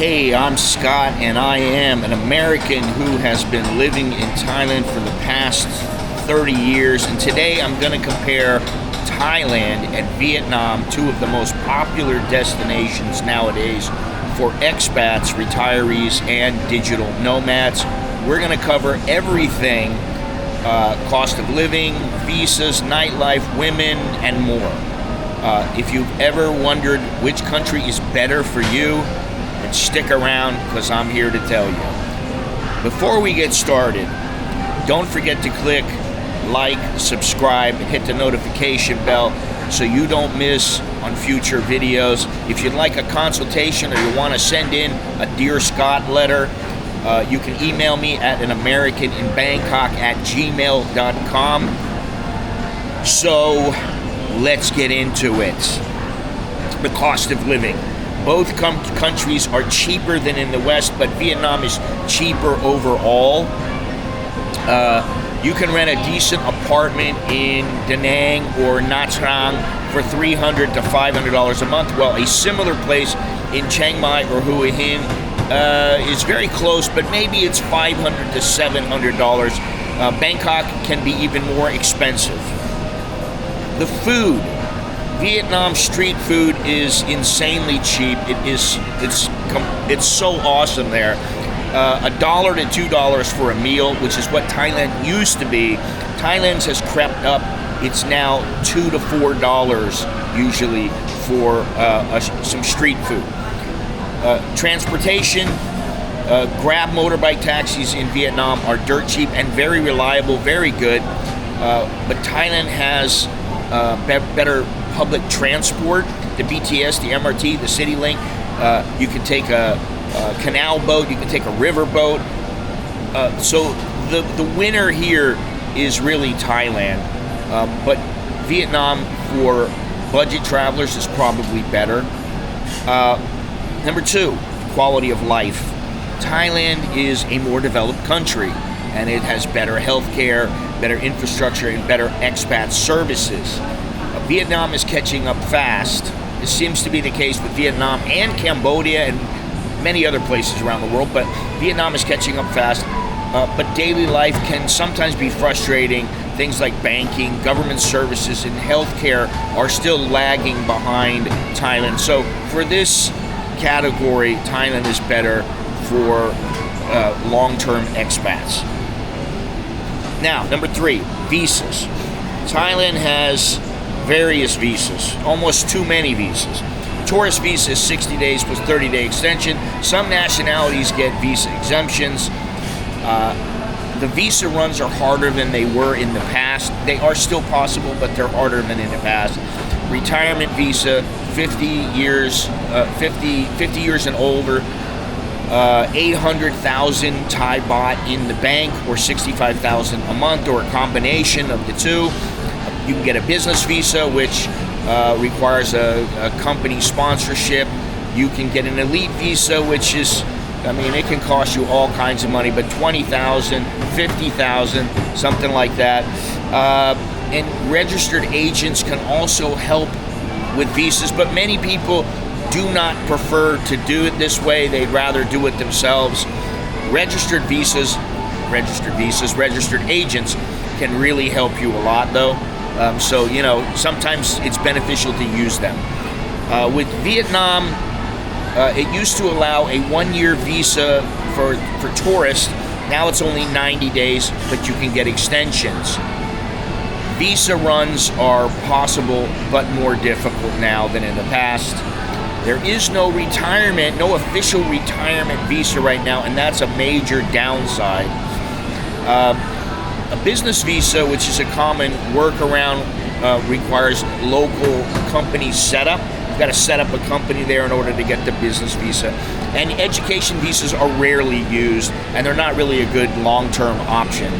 Hey, I'm Scott, and I am an American who has been living in Thailand for the past 30 years, and today I'm going to compare Thailand and Vietnam, two of the most popular destinations nowadays for expats, retirees, and digital nomads. We're going to cover everything, cost of living, visas, nightlife, women, and more. If you've ever wondered which country is better for you, then stick around because I'm here to tell you. Before we get started, don't forget to click like, subscribe, and hit the notification bell so you don't miss on future videos. If you'd like a consultation or you want to send in a Dear Scott letter, you can email me at anamerikaninbangkok@gmail.com. So let's get into it. The cost of living. Both countries are cheaper than in the West, but Vietnam is cheaper overall. You can rent a decent apartment in Da Nang or Nha Trang for $300 to $500 a month, while a similar place in Chiang Mai or Hua Hin is very close, but maybe it's $500 to $700. Bangkok can be even more expensive. The food. Vietnam street food is insanely cheap. It's so awesome there. $1 to $2 for a meal, which is what Thailand used to be. Thailand's has crept up. It's now $2 to $4 usually for some street food. Transportation. Grab motorbike taxis in Vietnam are dirt cheap and very reliable, very good. But Thailand has better public transport, the BTS, the MRT, the CityLink. You can take a canal boat, you can take a river boat. So the winner here is really Thailand. But Vietnam for budget travelers is probably better. Number two, quality of life. Thailand is a more developed country, and it has better healthcare, better infrastructure, and better expat services. Vietnam is catching up fast. This seems to be the case with Vietnam and Cambodia and many other places around the world, but Vietnam is catching up fast. But daily life can sometimes be frustrating. Things like banking, government services, and healthcare are still lagging behind Thailand. So for this category, Thailand is better for long-term expats. Now, number three, visas. Thailand has various visas, almost too many visas. Tourist visa is 60 days plus 30-day extension. Some nationalities get visa exemptions. The visa runs are harder than they were in the past. They are still possible, but they're harder than in the past. Retirement visa, 50 years and older, 800,000 Thai baht in the bank, or 65,000 a month, or a combination of the two. You can get a business visa, which requires a company sponsorship. You can get an elite visa, which is, it can cost you all kinds of money, but 20,000, 50,000, something like that. And registered agents can also help with visas, but many people do not prefer to do it this way. They'd rather do it themselves. Registered agents can really help you a lot, though. So, sometimes it's beneficial to use them. With Vietnam, it used to allow a 1-year visa for tourists. Now it's only 90 days, but you can get extensions. Visa runs are possible, but more difficult now than in the past. There is no official retirement visa right now, and that's a major downside. A business visa, which is a common workaround, requires local company setup. You've got to set up a company there in order to get the business visa. And education visas are rarely used, and they're not really a good long-term option.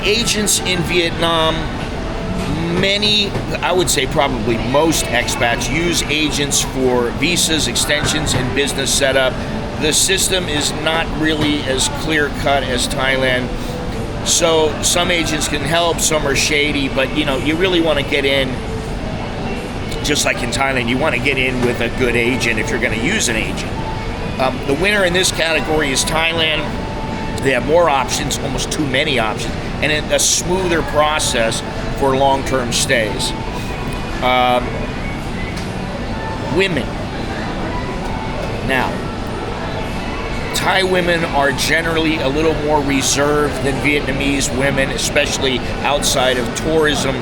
Agents in Vietnam, I would say probably most expats use agents for visas, extensions, and business setup. The system is not really as clear-cut as Thailand. So some agents can help, some are shady, but you really want to get in just like in Thailand, you want to get in with a good agent if you're going to use an agent. The winner in this category is Thailand. They have more options, almost too many options, and a smoother process for long-term stays. Women. Now, Thai women are generally a little more reserved than Vietnamese women, especially outside of tourism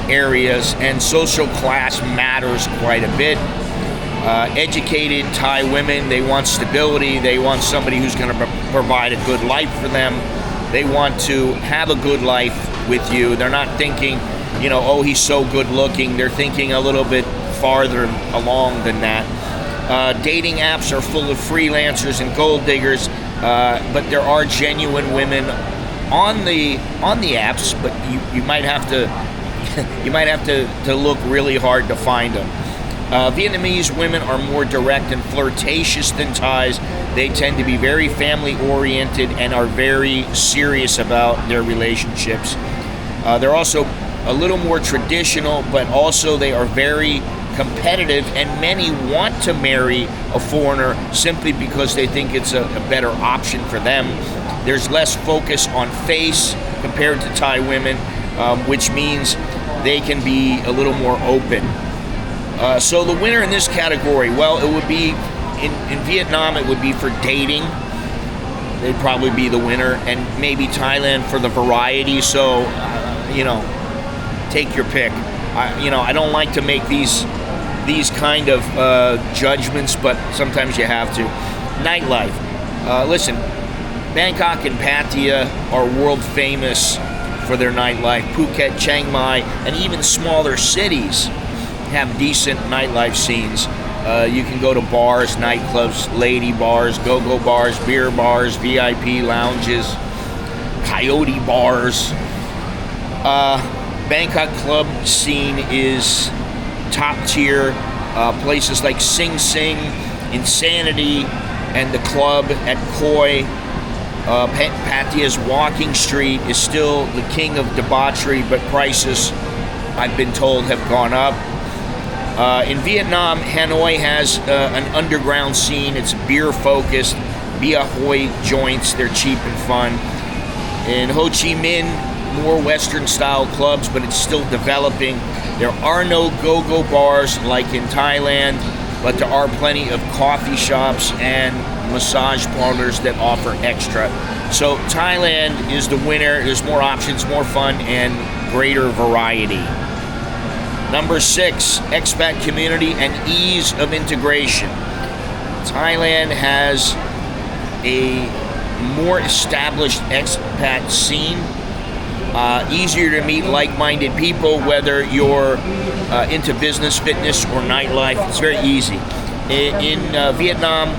areas, and social class matters quite a bit. Educated Thai women, they want stability, they want somebody who's going to provide a good life for them. They want to have a good life with you. They're not thinking, oh, he's so good looking. They're thinking a little bit farther along than that. Dating apps are full of freelancers and gold diggers, but there are genuine women on the apps, but you might have to look really hard to find them. Vietnamese women are more direct and flirtatious than Thais. They tend to be very family-oriented and are very serious about their relationships. They're also a little more traditional, but also they are very competitive, and many want to marry a foreigner simply because they think it's a better option for them. There's less focus on face compared to Thai women, which means they can be a little more open. So the winner in this category, well, it would be, in Vietnam, it would be for dating. They'd probably be the winner, and maybe Thailand for the variety, so, take your pick. I don't like to make these kind of judgments, but sometimes you have to. Nightlife. Listen, Bangkok and Pattaya are world famous for their nightlife. Phuket, Chiang Mai, and even smaller cities have decent nightlife scenes. You can go to bars, nightclubs, lady bars, go-go bars, beer bars, VIP lounges, coyote bars. Bangkok club scene is top tier. Places like Sing Sing, Insanity, and the club at Khoi. Pattaya's Walking Street is still the king of debauchery, but prices, I've been told, have gone up. In Vietnam, Hanoi has an underground scene. It's beer-focused, Bia Hoi joints. They're cheap and fun. In Ho Chi Minh, more Western-style clubs, but it's still developing. There are no go-go bars like in Thailand, but there are plenty of coffee shops and massage parlors that offer extra. So Thailand is the winner. There's more options, more fun, and greater variety. Number 6, expat community and ease of integration. Thailand has a more established expat scene. Easier to meet like-minded people, whether you're into business, fitness, or nightlife. It's very easy. In Vietnam,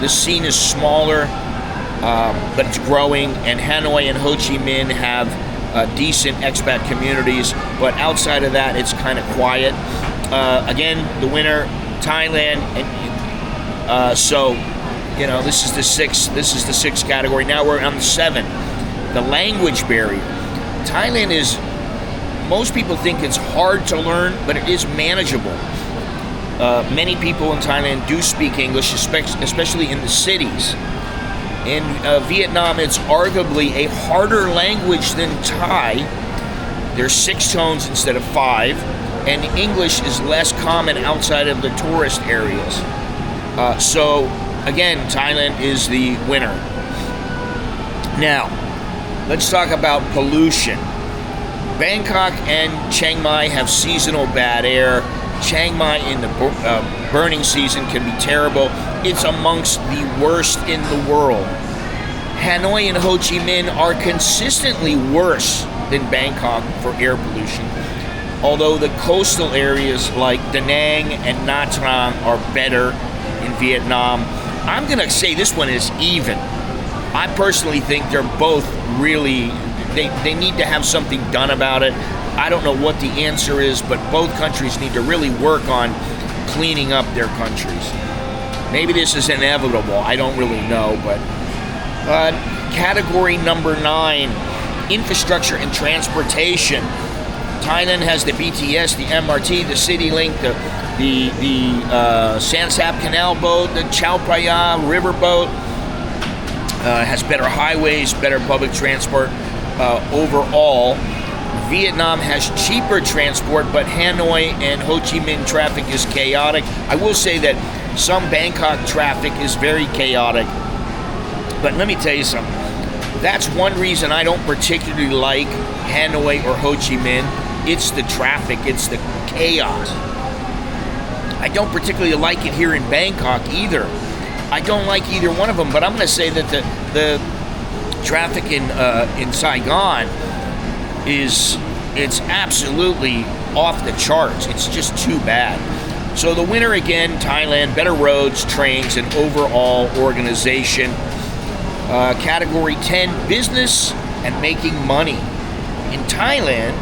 the scene is smaller, but it's growing, and Hanoi and Ho Chi Minh have decent expat communities, but outside of that, it's kind of quiet. Again, the winner, Thailand, and this is the sixth category. Now we're on the 7th, the language barrier. Thailand is, most people think it's hard to learn, but it is manageable. Many people in Thailand do speak English, especially in the cities. In Vietnam, it's arguably a harder language than Thai. There's 6 tones instead of 5, and English is less common outside of the tourist areas. So, again, Thailand is the winner. Now, let's talk about pollution. Bangkok and Chiang Mai have seasonal bad air. Chiang Mai in the burning season can be terrible. It's amongst the worst in the world. Hanoi and Ho Chi Minh are consistently worse than Bangkok for air pollution, although the coastal areas like Da Nang and Nha Trang are better in Vietnam. I'm going to say this one is even. I personally think they're both really, they need to have something done about it. I don't know what the answer is, but both countries need to really work on cleaning up their countries. Maybe this is inevitable. I don't really know, but category number 9, infrastructure and transportation. Thailand has the BTS, the MRT, the CityLink, the Sansap Canal boat, the Chao Phraya riverboat. Has better highways, better public transport overall. Vietnam has cheaper transport, but Hanoi and Ho Chi Minh traffic is chaotic. I will say that some Bangkok traffic is very chaotic. But let me tell you something. That's one reason I don't particularly like Hanoi or Ho Chi Minh. It's the traffic, it's the chaos. I don't particularly like it here in Bangkok either. I don't like either one of them, but I'm going to say that the traffic in Saigon it's absolutely off the charts. It's just too bad. So the winner again, Thailand, better roads, trains, and overall organization. Category 10, business and making money. In Thailand,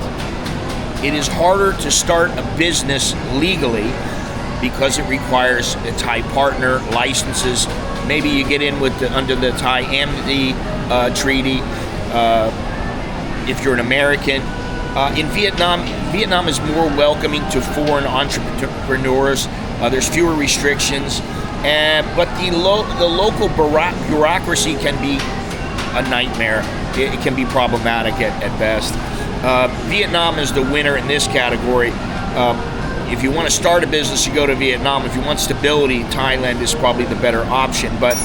it is harder to start a business legally because it requires a Thai partner, licenses. Maybe you get in with under the Thai Amnesty Treaty if you're an American. In Vietnam is more welcoming to foreign entrepreneurs. There's fewer restrictions, but the local bureaucracy can be a nightmare. It can be problematic at best. Vietnam is the winner in this category. If you want to start a business, you go to Vietnam. If you want stability, Thailand is probably the better option. But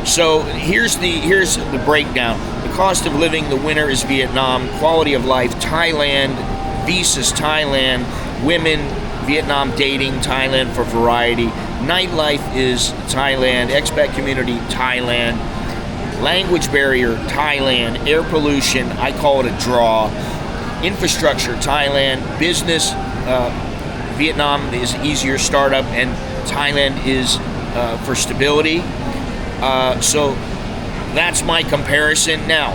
so here's the breakdown. The cost of living, the winner is Vietnam. Quality of life, Thailand. Visas, Thailand. Women, Vietnam. Dating, Thailand for variety. Nightlife is Thailand. Expat community, Thailand. Language barrier, Thailand. Air pollution, I call it a draw. Infrastructure, Thailand. Business, Vietnam is easier startup, and Thailand is for stability. So that's my comparison. Now,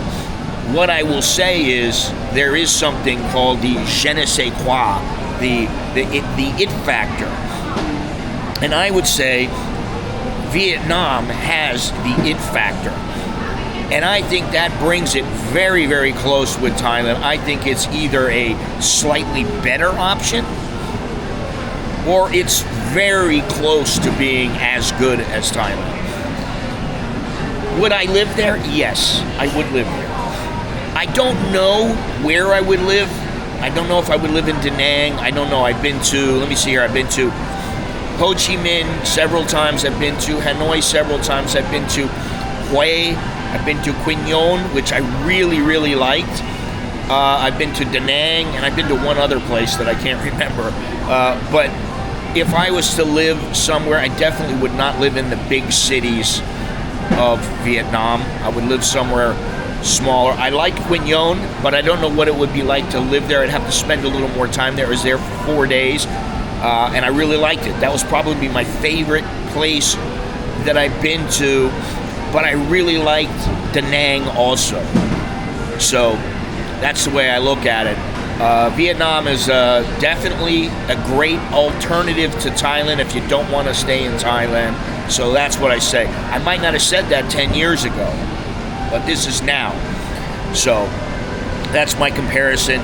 what I will say is there is something called the je ne sais quoi, the it factor. And I would say Vietnam has the it factor. And I think that brings it very, very close with Thailand. I think it's either a slightly better option or it's very close to being as good as Thailand. Would I live there? Yes, I would live there. I don't know where I would live. I don't know if I would live in Da Nang. I don't know. I've been to Ho Chi Minh several times. I've been to Hanoi several times. I've been to Hue. I've been to Quy Nhon, which I really, really liked. I've been to Da Nang, and I've been to one other place that I can't remember. But if I was to live somewhere, I definitely would not live in the big cities of Vietnam. I would live somewhere smaller. I liked Quy Nhon, but I don't know what it would be like to live there. I'd have to spend a little more time there. I was there for 4 days, and I really liked it. That was probably my favorite place that I've been to. But I really liked Da Nang also. So that's the way I look at it. Vietnam is definitely a great alternative to Thailand if you don't want to stay in Thailand. So that's what I say. I might not have said that 10 years ago, but this is now. So that's my comparison.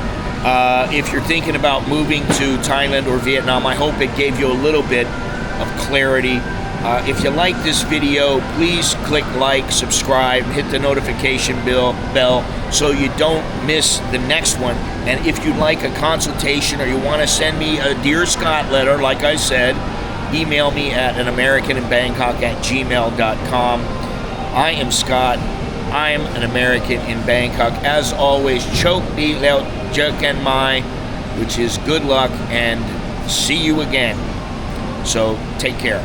If you're thinking about moving to Thailand or Vietnam, I hope it gave you a little bit of clarity. If you like this video, please click like, subscribe, hit the notification bell so you don't miss the next one. And if you'd like a consultation or you want to send me a Dear Scott letter, like I said, email me at anamericaninbangkok@gmail.com. I am Scott. I am an American in Bangkok. As always, chok di leo jekan mai, which is good luck and see you again. So take care.